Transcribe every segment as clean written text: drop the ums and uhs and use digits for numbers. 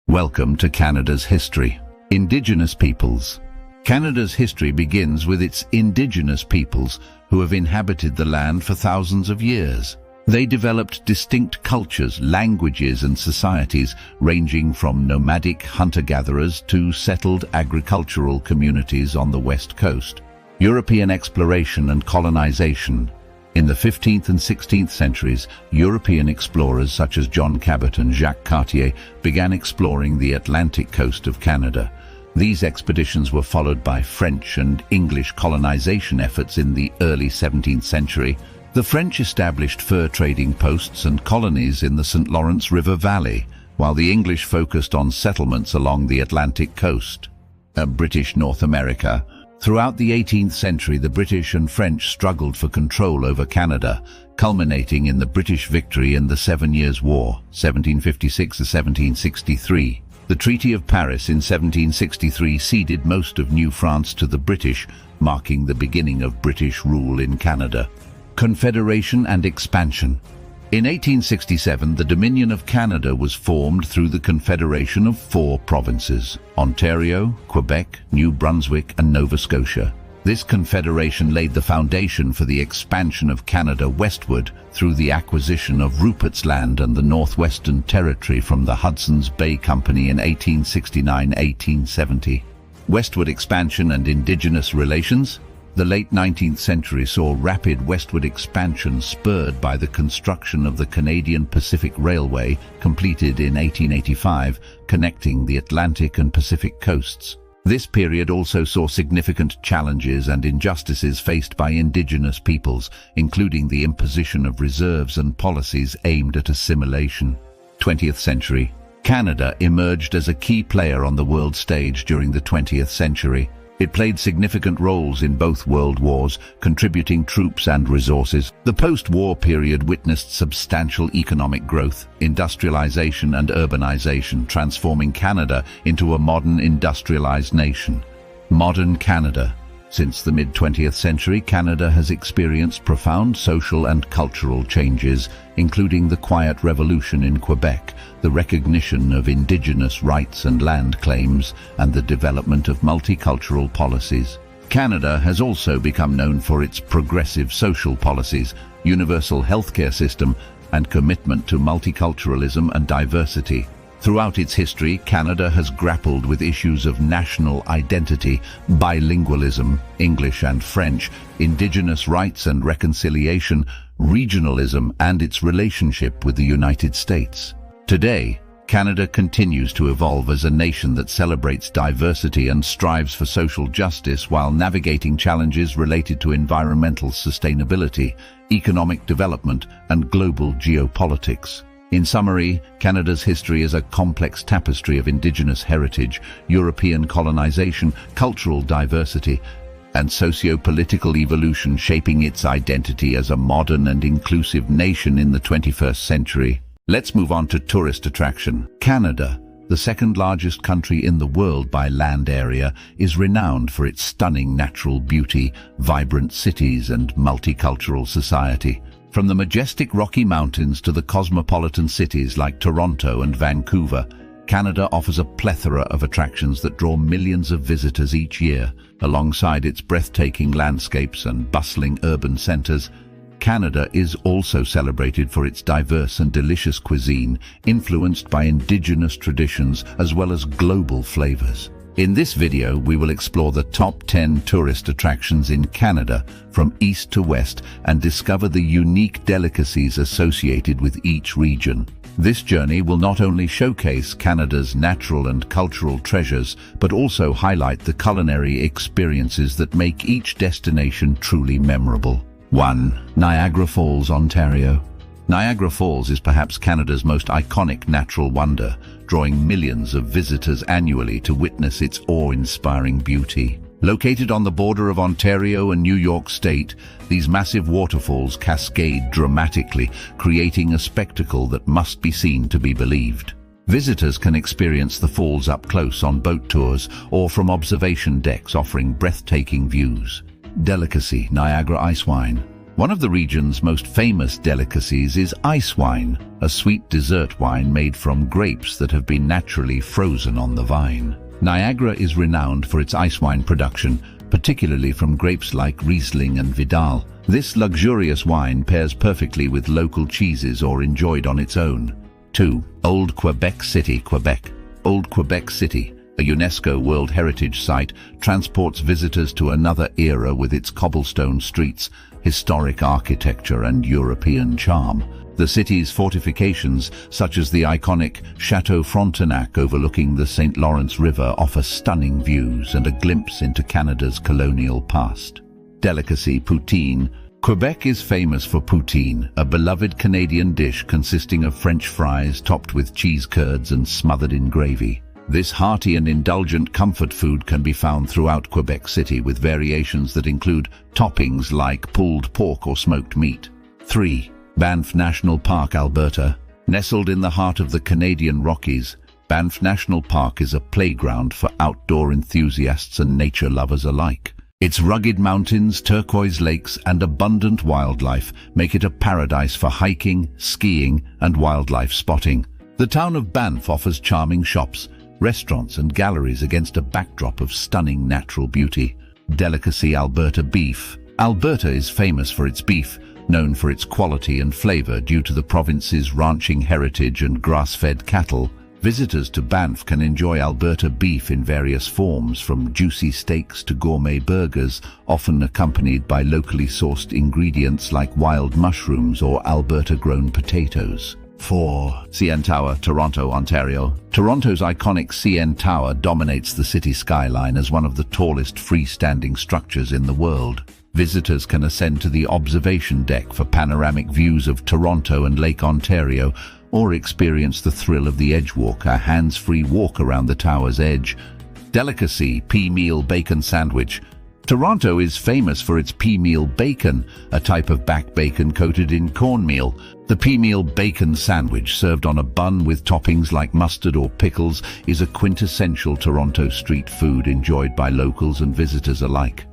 Welcome to Canada's history. Indigenous peoples. Canada's history begins with its Indigenous peoples who have inhabited the land for thousands of years. They developed distinct cultures, languages and societies ranging from nomadic hunter-gatherers to settled agricultural communities on the west coast. European exploration and colonization. In the 15th and 16th centuries, European explorers such as John Cabot and Jacques Cartier began exploring the Atlantic coast of Canada. These expeditions were followed by French and English colonization efforts in the early 17th century. The French established fur trading posts and colonies in the St. Lawrence River Valley, while the English focused on settlements along the Atlantic coast. British North America. Throughout the 18th century, the British and French struggled for control over Canada, culminating in the British victory in the 7 Years' War, 1756 to 1763. The Treaty of Paris in 1763 ceded most of New France to the British, marking the beginning of British rule in Canada. Confederation and Expansion. In 1867, the Dominion of Canada was formed through the confederation of 4 provinces: Ontario, Quebec, New Brunswick and Nova Scotia. This confederation laid the foundation for the expansion of Canada westward through the acquisition of Rupert's Land and the Northwestern Territory from the Hudson's Bay Company in 1869-1870. Westward expansion and Indigenous relations. The late 19th century saw rapid westward expansion spurred by the construction of the Canadian Pacific Railway, completed in 1885, connecting the Atlantic and Pacific coasts. This period also saw significant challenges and injustices faced by Indigenous peoples, including the imposition of reserves and policies aimed at assimilation. 20th century. Canada emerged as a key player on the world stage during the 20th century. It played significant roles in both world wars, contributing troops and resources. The post-war period witnessed substantial economic growth, industrialization and urbanization, transforming Canada into a modern industrialized nation. Modern Canada. Since the mid-20th century, Canada has experienced profound social and cultural changes, including the Quiet Revolution in Quebec, the recognition of Indigenous rights and land claims, and the development of multicultural policies. Canada has also become known for its progressive social policies, universal healthcare system, and commitment to multiculturalism and diversity. Throughout its history, Canada has grappled with issues of national identity, bilingualism, English and French, Indigenous rights and reconciliation, regionalism, and its relationship with the United States. Today, Canada continues to evolve as a nation that celebrates diversity and strives for social justice while navigating challenges related to environmental sustainability, economic development, and global geopolitics. In summary, Canada's history is a complex tapestry of Indigenous heritage, European colonization, cultural diversity, and socio-political evolution, shaping its identity as a modern and inclusive nation in the 21st century. Let's move on to tourist attraction. Canada, the second largest country in the world by land area, is renowned for its stunning natural beauty, vibrant cities, and multicultural society. From the majestic Rocky Mountains to the cosmopolitan cities like Toronto and Vancouver, Canada offers a plethora of attractions that draw millions of visitors each year. Alongside its breathtaking landscapes and bustling urban centers, Canada is also celebrated for its diverse and delicious cuisine, influenced by Indigenous traditions as well as global flavors. In this video, we will explore the top 10 tourist attractions in Canada from east to west and discover the unique delicacies associated with each region. This journey will not only showcase Canada's natural and cultural treasures, but also highlight the culinary experiences that make each destination truly memorable. 1. Niagara Falls, Ontario. Niagara Falls is perhaps Canada's most iconic natural wonder, drawing millions of visitors annually to witness its awe-inspiring beauty. Located on the border of Ontario and New York State, these massive waterfalls cascade dramatically, creating a spectacle that must be seen to be believed. Visitors can experience the falls up close on boat tours or from observation decks, offering breathtaking views. Delicacy, Niagara Ice Wine. One of the region's most famous delicacies is ice wine, a sweet dessert wine made from grapes that have been naturally frozen on the vine. Niagara is renowned for its ice wine production, particularly from grapes like Riesling and Vidal. This luxurious wine pairs perfectly with local cheeses or enjoyed on its own. 2. Old Quebec City, Quebec. Old Quebec City, a UNESCO World Heritage Site, transports visitors to another era with its cobblestone streets, historic architecture and European charm. The city's fortifications, such as the iconic Chateau Frontenac overlooking the St. Lawrence River, offer stunning views and a glimpse into Canada's colonial past. Delicacy, poutine. Quebec is famous for poutine, a beloved Canadian dish consisting of French fries topped with cheese curds and smothered in gravy. This hearty and indulgent comfort food can be found throughout Quebec City, with variations that include toppings like pulled pork or smoked meat. 3. Banff National Park, Alberta. Nestled in the heart of the Canadian Rockies, Banff National Park is a playground for outdoor enthusiasts and nature lovers alike. Its rugged mountains, turquoise lakes, and abundant wildlife make it a paradise for hiking, skiing, and wildlife spotting. The town of Banff offers charming shops, restaurants, and galleries against a backdrop of stunning natural beauty. Delicacy, Alberta beef. Alberta is famous for its beef, known for its quality and flavor due to the province's ranching heritage and grass-fed cattle. Visitors to Banff can enjoy Alberta beef in various forms, from juicy steaks to gourmet burgers, often accompanied by locally sourced ingredients like wild mushrooms or Alberta-grown potatoes. 4. CN Tower, Toronto, Ontario. Toronto's iconic CN Tower dominates the city skyline as one of the tallest freestanding structures in the world. Visitors can ascend to the observation deck for panoramic views of Toronto and Lake Ontario, or experience the thrill of the Edgewalk, a hands-free walk around the tower's edge. Delicacy, pea meal bacon sandwich. Toronto is famous for its pea meal bacon, a type of back bacon coated in cornmeal. The pea meal bacon sandwich, served on a bun with toppings like mustard or pickles, is a quintessential Toronto street food enjoyed by locals and visitors alike.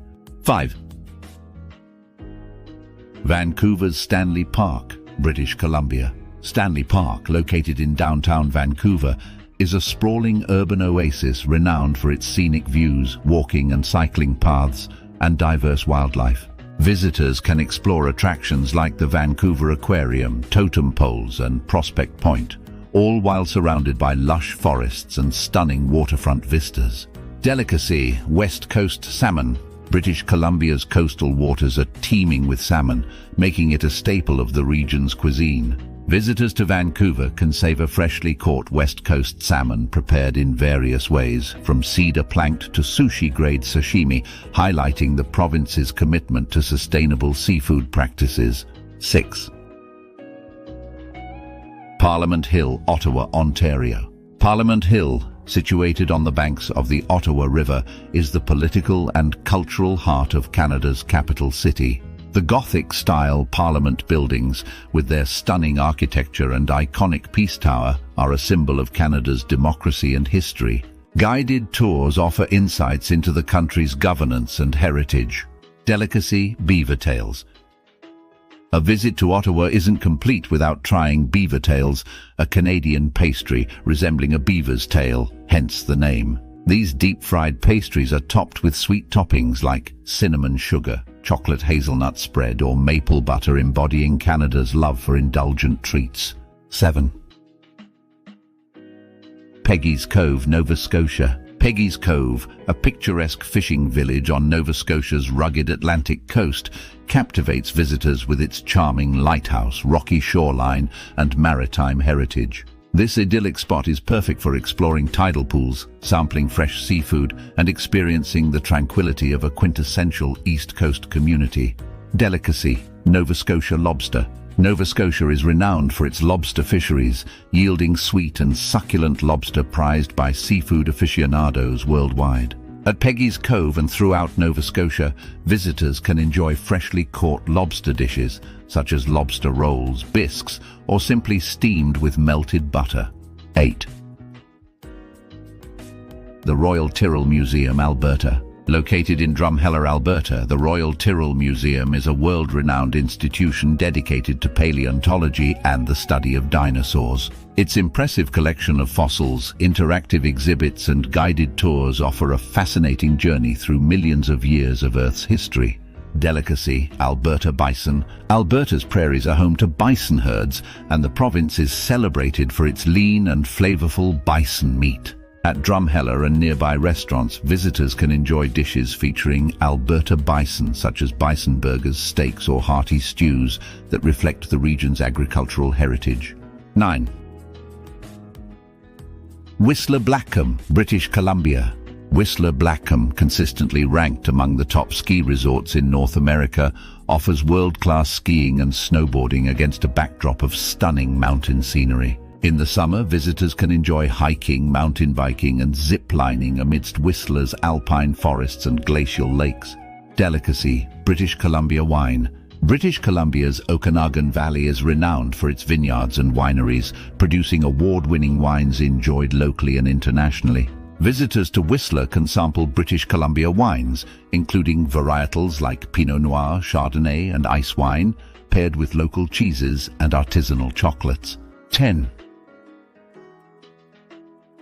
5. Vancouver's Stanley Park, British Columbia. Stanley Park, located in downtown Vancouver, is a sprawling urban oasis renowned for its scenic views, walking and cycling paths, and diverse wildlife. Visitors can explore attractions like the Vancouver Aquarium, totem poles, and Prospect Point, all while surrounded by lush forests and stunning waterfront vistas. Delicacy, West Coast salmon. British Columbia's coastal waters are teeming with salmon, making it a staple of the region's cuisine. Visitors to Vancouver can savor freshly caught West Coast salmon prepared in various ways, from cedar planked to sushi-grade sashimi, highlighting the province's commitment to sustainable seafood practices. 6. Parliament Hill, Ottawa, Ontario. Parliament Hill, situated on the banks of the Ottawa River, is the political and cultural heart of Canada's capital city. The Gothic-style Parliament buildings, with their stunning architecture and iconic Peace Tower, are a symbol of Canada's democracy and history. Guided tours offer insights into the country's governance and heritage. Delicacy, Beaver Tales. A visit to Ottawa isn't complete without trying Beaver Tales, a Canadian pastry resembling a beaver's tail, hence the name. These deep-fried pastries are topped with sweet toppings like cinnamon sugar, chocolate hazelnut spread, or maple butter, embodying Canada's love for indulgent treats. 7. Peggys Cove, Nova Scotia. Peggys Cove, a picturesque fishing village on Nova Scotia's rugged Atlantic coast, captivates visitors with its charming lighthouse, rocky shoreline, and maritime heritage. This idyllic spot is perfect for exploring tidal pools, sampling fresh seafood, and experiencing the tranquility of a quintessential East Coast community. Delicacy, Nova Scotia lobster. Nova Scotia is renowned for its lobster fisheries, yielding sweet and succulent lobster prized by seafood aficionados worldwide. At Peggys Cove and throughout Nova Scotia, visitors can enjoy freshly caught lobster dishes, such as lobster rolls, bisques, or simply steamed with melted butter. 8. The Royal Tyrrell Museum, Alberta. Located in Drumheller, Alberta, the Royal Tyrrell Museum is a world-renowned institution dedicated to paleontology and the study of dinosaurs. Its impressive collection of fossils, interactive exhibits and guided tours offer a fascinating journey through millions of years of Earth's history. Delicacy, Alberta bison. Alberta's prairies are home to bison herds, and the province is celebrated for its lean and flavorful bison meat. At Drumheller and nearby restaurants, visitors can enjoy dishes featuring Alberta bison, such as bison burgers, steaks or hearty stews that reflect the region's agricultural heritage. 9. Whistler Blackcomb, British Columbia. Whistler Blackcomb, consistently ranked among the top ski resorts in North America, offers world-class skiing and snowboarding against a backdrop of stunning mountain scenery. In the summer, visitors can enjoy hiking, mountain biking and zip-lining amidst Whistler's alpine forests and glacial lakes. Delicacy, British Columbia wine. British Columbia's Okanagan Valley is renowned for its vineyards and wineries, producing award-winning wines enjoyed locally and internationally. Visitors to Whistler can sample British Columbia wines, including varietals like Pinot Noir, Chardonnay and ice wine, paired with local cheeses and artisanal chocolates. 10.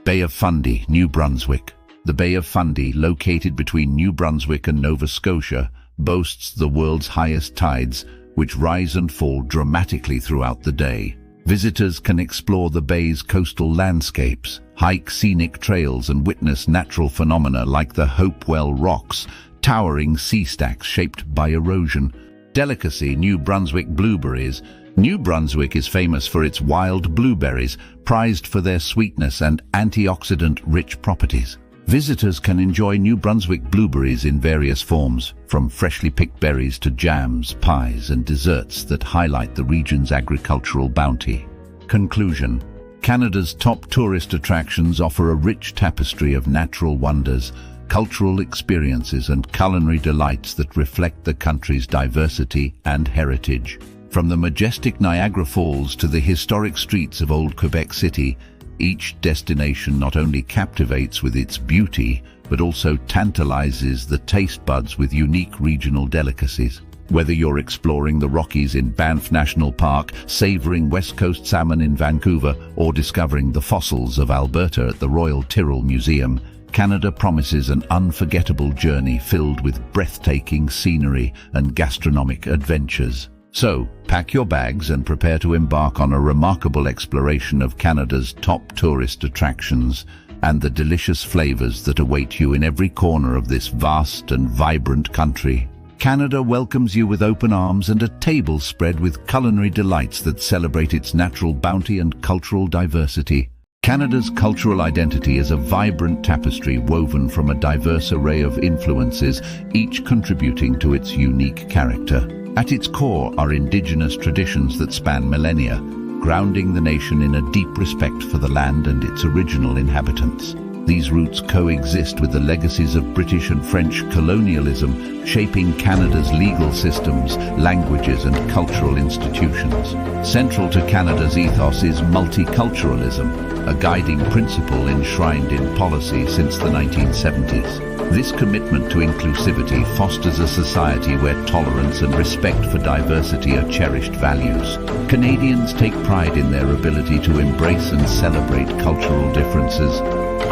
Bay of Fundy, New Brunswick. The Bay of Fundy, located between New Brunswick and Nova Scotia, boasts the world's highest tides, which rise and fall dramatically throughout the day. Visitors can explore the bay's coastal landscapes, hike scenic trails and witness natural phenomena like the Hopewell Rocks, towering sea stacks shaped by erosion. Delicacy, New Brunswick blueberries. New Brunswick is famous for its wild blueberries, prized for their sweetness and antioxidant-rich properties. Visitors can enjoy New Brunswick blueberries in various forms, from freshly picked berries to jams, pies and desserts that highlight the region's agricultural bounty. Conclusion. Canada's top tourist attractions offer a rich tapestry of natural wonders, cultural experiences and culinary delights that reflect the country's diversity and heritage. From the majestic Niagara Falls to the historic streets of Old Quebec City, each destination not only captivates with its beauty, but also tantalizes the taste buds with unique regional delicacies. Whether you're exploring the Rockies in Banff National Park, savoring West Coast salmon in Vancouver, or discovering the fossils of Alberta at the Royal Tyrrell Museum, Canada promises an unforgettable journey filled with breathtaking scenery and gastronomic adventures. So, pack your bags and prepare to embark on a remarkable exploration of Canada's top tourist attractions and the delicious flavors that await you in every corner of this vast and vibrant country. Canada welcomes you with open arms and a table spread with culinary delights that celebrate its natural bounty and cultural diversity. Canada's cultural identity is a vibrant tapestry woven from a diverse array of influences, each contributing to its unique character. At its core are Indigenous traditions that span millennia, grounding the nation in a deep respect for the land and its original inhabitants. These roots coexist with the legacies of British and French colonialism, shaping Canada's legal systems, languages and cultural institutions. Central to Canada's ethos is multiculturalism, a guiding principle enshrined in policy since the 1970s. This commitment to inclusivity fosters a society where tolerance and respect for diversity are cherished values. Canadians take pride in their ability to embrace and celebrate cultural differences,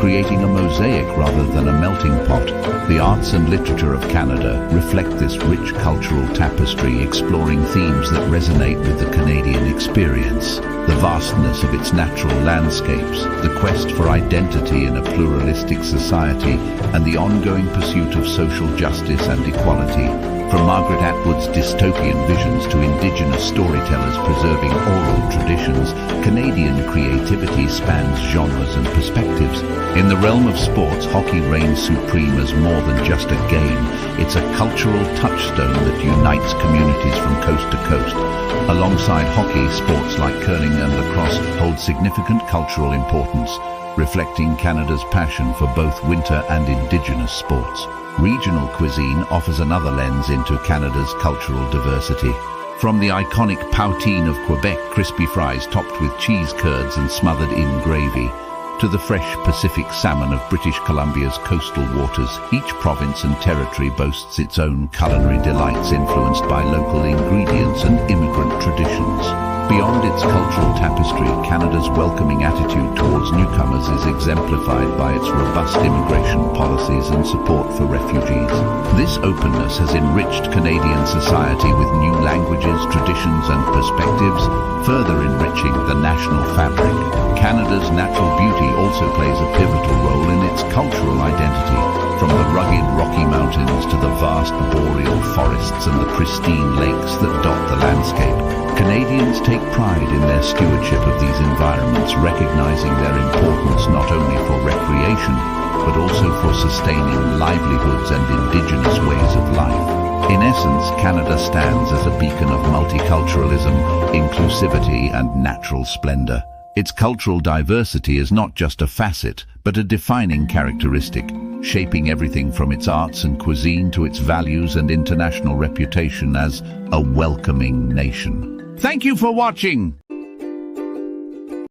creating a mosaic rather than a melting pot. The arts and literature of Canada reflect this rich cultural tapestry, exploring themes that resonate with the Canadian experience. The vastness of its natural landscapes, the quest for identity in a pluralistic society, and the ongoing pursuit of social justice and equality. From Margaret Atwood's dystopian visions to Indigenous storytellers preserving oral traditions, Canadian creativity spans genres and perspectives. In the realm of sports, hockey reigns supreme as more than just a game. It's a cultural touchstone that unites communities from coast to coast. Alongside hockey, sports like curling and lacrosse hold significant cultural importance, reflecting Canada's passion for both winter and Indigenous sports. Regional cuisine offers another lens into Canada's cultural diversity. From the iconic poutine of Quebec, crispy fries topped with cheese curds and smothered in gravy, to the fresh Pacific salmon of British Columbia's coastal waters, each province and territory boasts its own culinary delights influenced by local ingredients and immigrant traditions. Beyond its cultural tapestry, Canada's welcoming attitude towards newcomers is exemplified by its robust immigration policies and support for refugees. This openness has enriched Canadian society with new languages, traditions and perspectives, further enriching the national fabric. Canada's natural beauty also plays a pivotal role in its cultural identity. From the rugged Rocky Mountains to the vast boreal forests and the pristine lakes that dot the landscape, Canadians take pride in their stewardship of these environments, recognizing their importance not only for recreation, but also for sustaining livelihoods and Indigenous ways of life. In essence, Canada stands as a beacon of multiculturalism, inclusivity and natural splendor. Its cultural diversity is not just a facet, but a defining characteristic, shaping everything from its arts and cuisine to its values and international reputation as a welcoming nation. Thank you for watching!